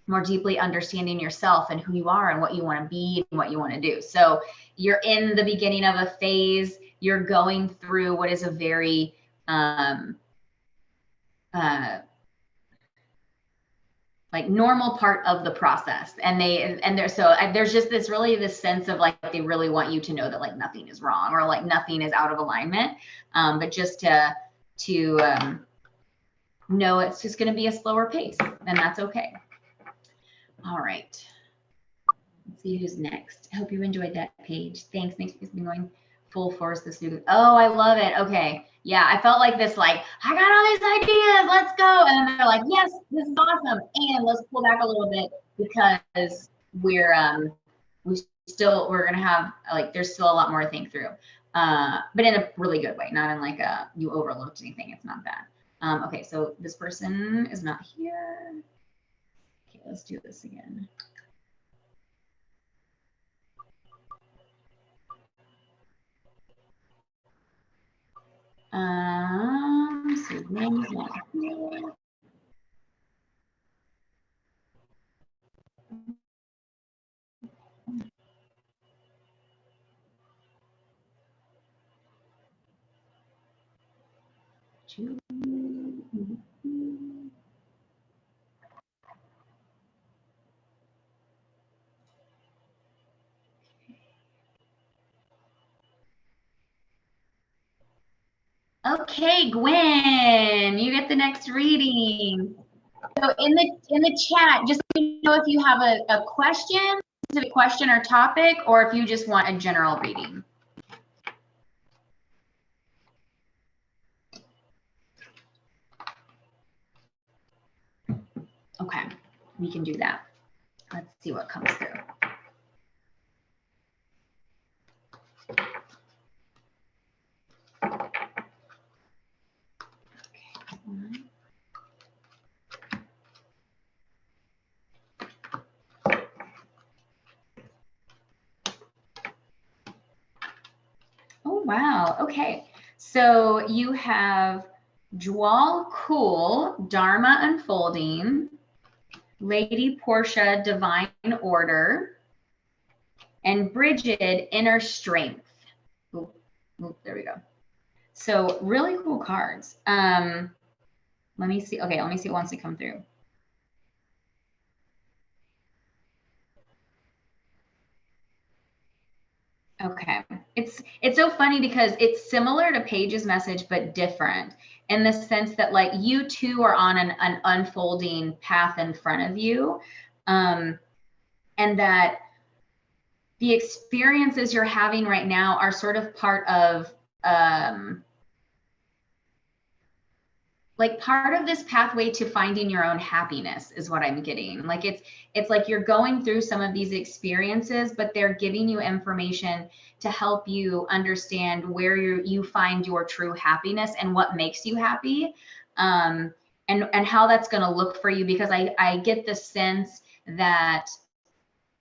more deeply understanding yourself and who you are and what you want to be and what you want to do. So you're in the beginning of a phase. You're going through what is a very like normal part of the process. And there's just this sense of like, they really want you to know that like nothing is wrong or like nothing is out of alignment. But just to know it's just going to be a slower pace, and that's okay. All right. Let's see who's next. I hope you enjoyed that page. Thanks. Thanks for going full force this week. Oh, I love it. Okay. Yeah, I felt like this, like, I got all these ideas, let's go. And then they're like, yes, this is awesome. And let's pull back a little bit because we're gonna have like, there's still a lot more to think through. But in a really good way, not in like you overlooked anything. It's not that. Okay, so this person is not here. Okay, let's do this again. So name's not here. Okay, Gwen, you get the next reading. So in the chat, just let me know if you have a question, specific question or topic, or if you just want a general reading. Okay, we can do that. Let's see what comes through. Oh, wow. Okay. So you have Jwal Cool, Dharma Unfolding, Lady Portia, Divine Order, and Bridget, Inner Strength. Ooh, there we go. So really cool cards. Let me see. Okay, let me see once they come through. Okay, it's so funny because it's similar to Paige's message, but different in the sense that like you two are on an unfolding path in front of you, and that the experiences you're having right now are sort of part of like part of this pathway to finding your own happiness is what I'm getting. Like it's like you're going through some of these experiences, but they're giving you information to help you understand where you find your true happiness and what makes you happy, and how that's going to look for you. Because I get the sense that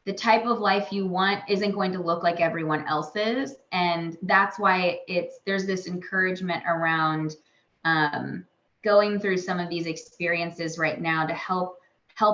the type of life you want isn't going to look like everyone else's, and that's why there's this encouragement around going through some of these experiences right now to help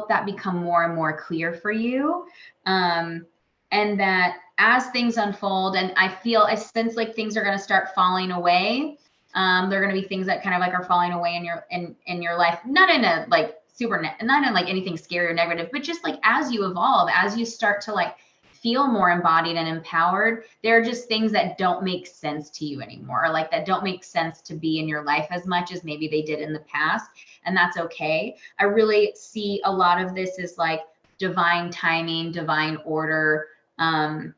that become more and more clear for you, and that as things unfold, and I sense like things are going to start falling away. They're going to be things that kind of like are falling away in your life, not in a like not in like anything scary or negative, but just like as you evolve, as you start to like feel more embodied and empowered, there are just things that don't make sense to you anymore, or like that don't make sense to be in your life as much as maybe they did in the past. And that's okay. I really see a lot of this as like divine timing, divine order, and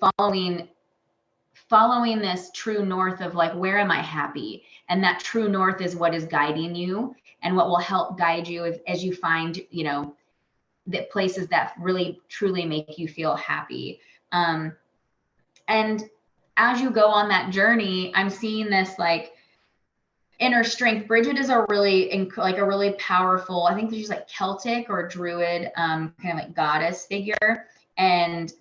following this true north of like, where am I happy? And that true north is what is guiding you and what will help guide you as you find, you know, the places that really truly make you feel happy. And as you go on that journey, I'm seeing this like inner strength. Bridget is a really powerful, I think she's like Celtic or Druid, kind of like goddess figure. And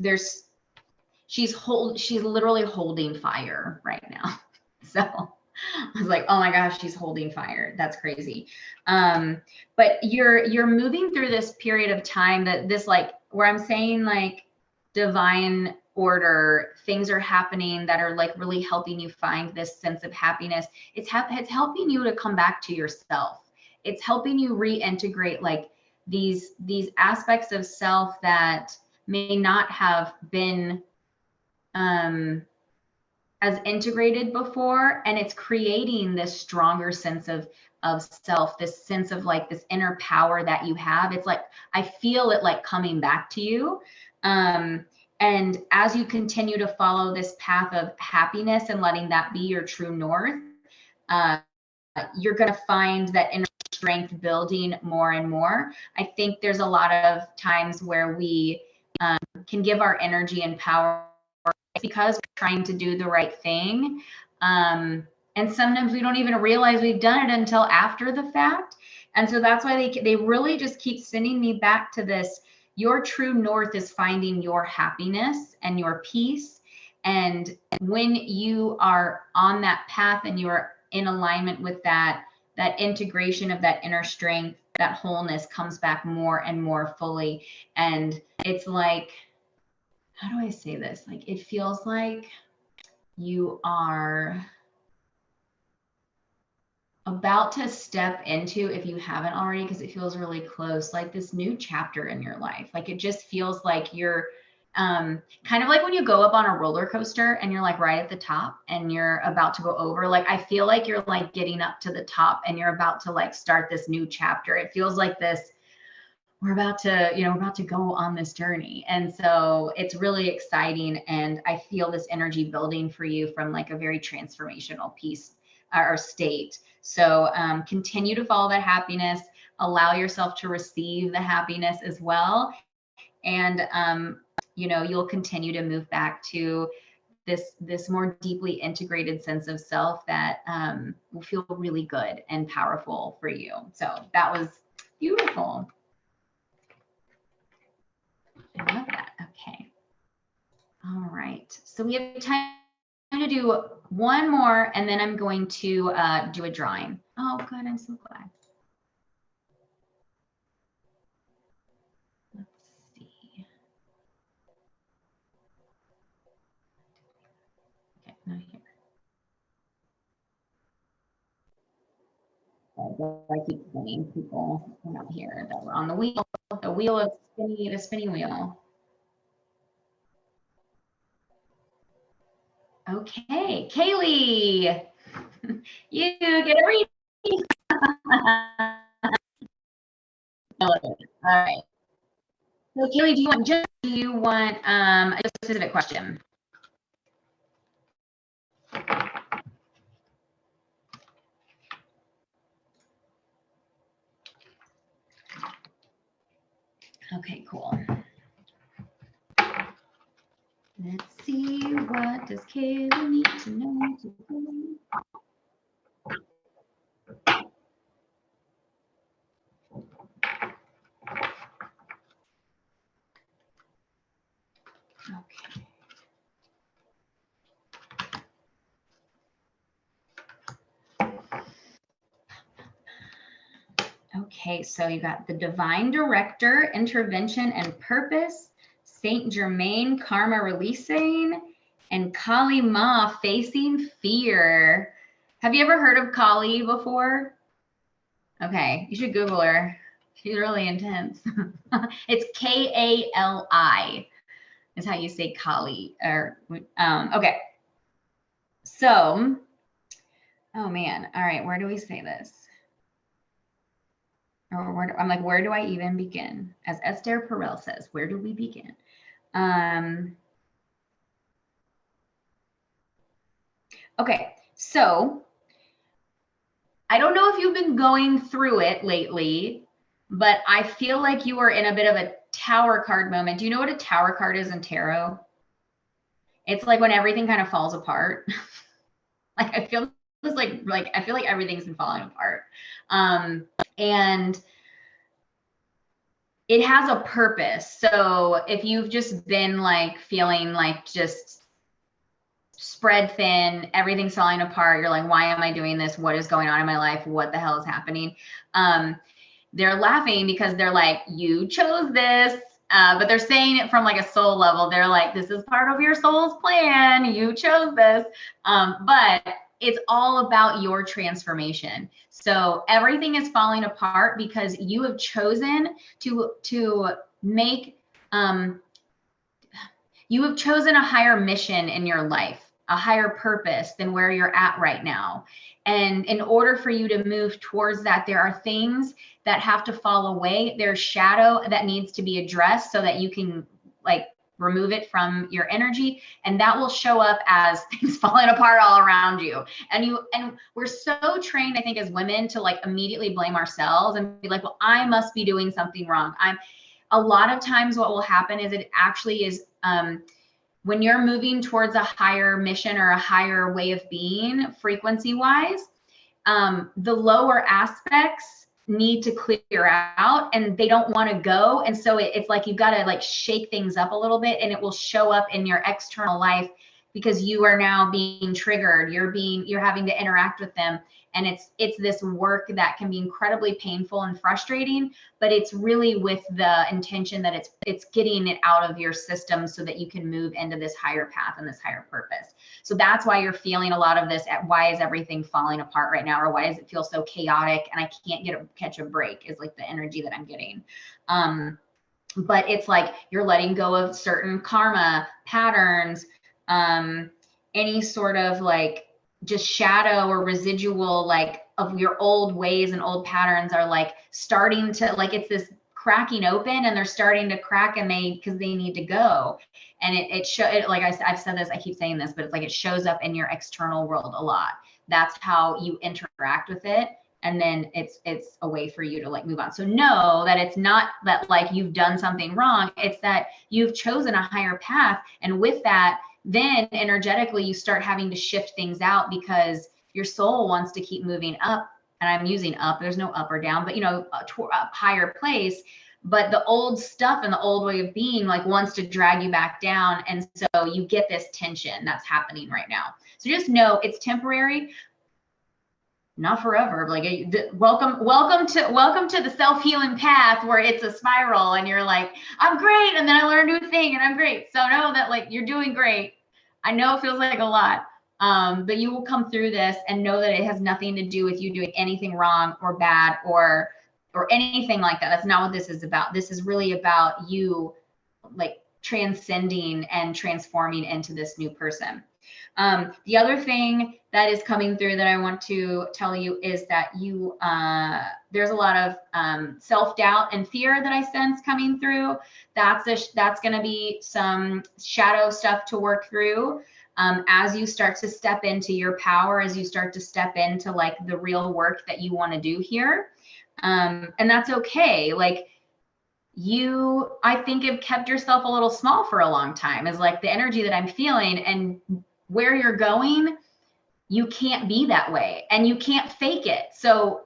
she's literally holding fire right now. So I was like, oh my gosh, she's holding fire. That's crazy. But you're moving through this period of time that this like, where I'm saying like divine order, things are happening that are like really helping you find this sense of happiness. It's helping you to come back to yourself. It's helping you reintegrate like these aspects of self that may not have been as integrated before, and it's creating this stronger sense of self, this sense of like this inner power that you have. It's like I feel it like coming back to you, and as you continue to follow this path of happiness and letting that be your true north, you're going to find that inner strength building more and more. I think there's a lot of times where we can give our energy and power because we're trying to do the right thing. And sometimes we don't even realize we've done it until after the fact. And so that's why they really just keep sending me back to this. Your true north is finding your happiness and your peace. And when you are on that path and you are in alignment with that integration of that inner strength, that wholeness comes back more and more fully. And it's like, how do I say this? Like, it feels like you are about to step into, if you haven't already, because it feels really close, like this new chapter in your life. Like, it just feels like you're kind of like when you go up on a roller coaster and you're like right at the top and you're about to go over. Like, I feel like you're like getting up to the top and you're about to like start this new chapter. It feels like this, we're about to go on this journey. And so it's really exciting. And I feel this energy building for you from like a very transformational piece or state. So continue to follow that happiness, allow yourself to receive the happiness as well. And, you'll continue to move back to this more deeply integrated sense of self that will feel really good and powerful for you. So that was beautiful. I love that. Okay. All right. So we have time to do one more, and then I'm going to do a drawing. Oh, good. I'm so glad. Let's see. Okay, not here. I keep saying people not here that were on the wheel of the spinning wheel. Okay, Kaylee, you get a reading. All right. So Kaylee, do you want a specific question? Okay, cool. Let's see, what does Kayla need to know today? Okay. Okay, so you got the Divine Director, Intervention and Purpose, Saint Germain, Karma Releasing, and Kali Ma, Facing Fear. Have you ever heard of Kali before? Okay, you should Google her. She's really intense. It's Kali is how you say Kali. Or okay. So, oh man. All right, where do we say this? Or I'm like, where do I even begin? As Esther Perel says, where do we begin? Okay, so I don't know if you've been going through it lately, but I feel like you are in a bit of a tower card moment. Do you know what a tower card is in tarot? It's like when everything kind of falls apart. Like I feel it's like I feel like everything's been falling apart. And it has a purpose. So if you've just been like feeling like just spread thin, everything's falling apart, you're like, why am I doing this? What is going on in my life? What the hell is happening? They're laughing because they're like, you chose this. But they're saying it from like a soul level. They're like, this is part of your soul's plan. You chose this. But it's all about your transformation. So everything is falling apart because you have chosen to make, you have chosen a higher mission in your life, a higher purpose than where you're at right now. And in order for you to move towards that, there are things that have to fall away. There's shadow that needs to be addressed so that you can like remove it from your energy, and that will show up as things falling apart all around you. And we're so trained, I think, as women to like immediately blame ourselves and be like, well, I must be doing something wrong. A lot of times what will happen is it actually is when you're moving towards a higher mission or a higher way of being frequency wise, the lower aspects need to clear out and they don't want to go. And so it's like you've got to like shake things up a little bit, and it will show up in your external life because you are now being triggered. You're having to interact with them. And it's this work that can be incredibly painful and frustrating, but it's really with the intention that it's getting it out of your system so that you can move into this higher path and this higher purpose. So that's why you're feeling a lot of this. Why is everything falling apart right now? Or why does it feel so chaotic and I can't catch a break is like the energy that I'm getting. But it's like you're letting go of certain karma patterns, any sort of like just shadow or residual like of your old ways and old patterns are like starting to like, it's this cracking open and they're starting to crack and because they need to go. And it like I've said this, I keep saying this, but it's like it shows up in your external world a lot. That's how you interact with it. And then it's a way for you to like move on. So know that it's not that like you've done something wrong. It's that you've chosen a higher path. And with that, then energetically you start having to shift things out because your soul wants to keep moving up. And I'm using up, there's no up or down, but a higher place. But the old stuff and the old way of being like wants to drag you back down. And so you get this tension that's happening right now. So just know it's temporary, not forever. Like welcome to the self-healing path where it's a spiral and you're like, I'm great. And then I learn a new thing and I'm great. So know that like you're doing great. I know it feels like a lot, but you will come through this and know that it has nothing to do with you doing anything wrong or bad or anything like that. That's not what this is about. This is really about you like transcending and transforming into this new person. The other thing that is coming through that I want to tell you is that there's a lot of self-doubt and fear that I sense coming through. That's going to be some shadow stuff to work through as you start to step into your power, as you start to step into like the real work that you want to do here. And that's okay. Like you, I think, have kept yourself a little small for a long time, is like the energy that I'm feeling, and where you're going, you can't be that way and you can't fake it. So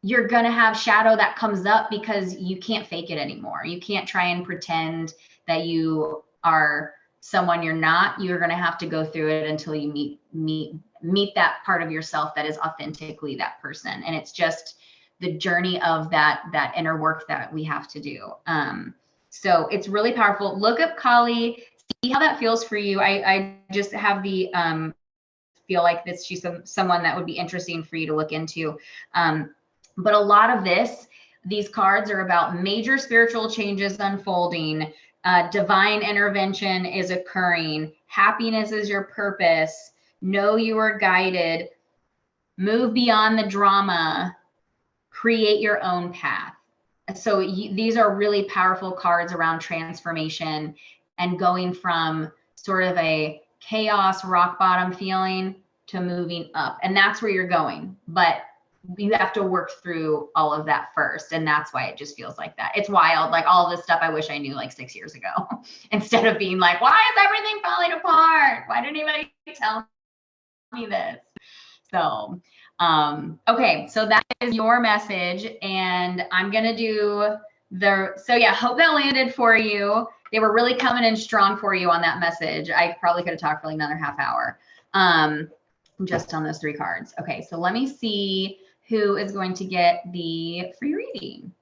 you're going to have shadow that comes up because you can't fake it anymore. You can't try and pretend that you are someone you're not. You're going to have to go through it until you meet that part of yourself that is authentically that person. And it's just the journey of that inner work that we have to do. So it's really powerful. Look up Kali, see how that feels for you. I just have the feel like this, she's someone that would be interesting for you to look into. But a lot of these cards are about major spiritual changes unfolding. Divine intervention is occurring. Happiness is your purpose. Know you are guided. Move beyond the drama. Create your own path. So these are really powerful cards around transformation and going from sort of a chaos, rock bottom feeling to moving up. And that's where you're going. But you have to work through all of that first. And that's why it just feels like that. It's wild. Like all this stuff I wish I knew like 6 years ago, instead of being like, why is everything falling apart? Why didn't anybody tell me this? So, okay. So that is your message. And I'm going to do so yeah, hope that landed for you. They were really coming in strong for you on that message. I probably could have talked for like another half hour, just on those 3 cards. Okay. So let me see who is going to get the free reading.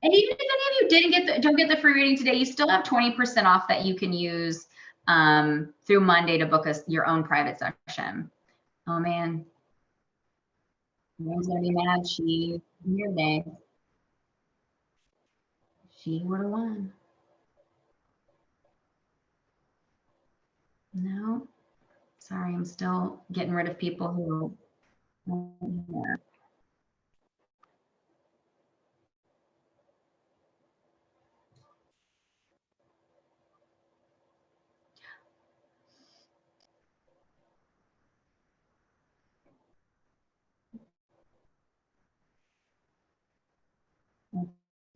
And even if any of you don't get the free reading today, you still have 20% off that you can use through Monday to book your own private session. Oh man, everyone's gonna be mad. She here today. She would have won. No, sorry, I'm still getting rid of people who.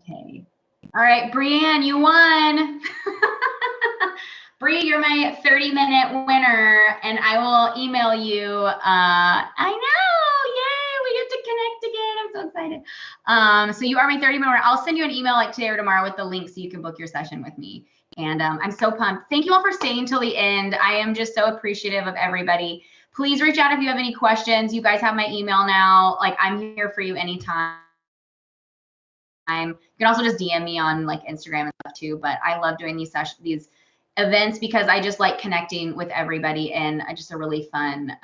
Okay. All right, Brianne, you won. Bree, you're my 30-minute winner, and I will email you. I know, yay, we get to connect again. I'm so excited. So you are my 30-minute winner. I'll send you an email like today or tomorrow with the link so you can book your session with me. And I'm so pumped. Thank you all for staying till the end. I am just so appreciative of everybody. Please reach out if you have any questions. You guys have my email now. Like, I'm here for you anytime. You can also just DM me on like Instagram and stuff too. But I love doing these events because I just like connecting with everybody in just a really fun,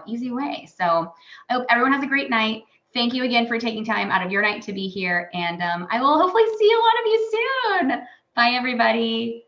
easy way. So I hope everyone has a great night. Thank you again for taking time out of your night to be here. And I will hopefully see a lot of you soon. Bye, everybody.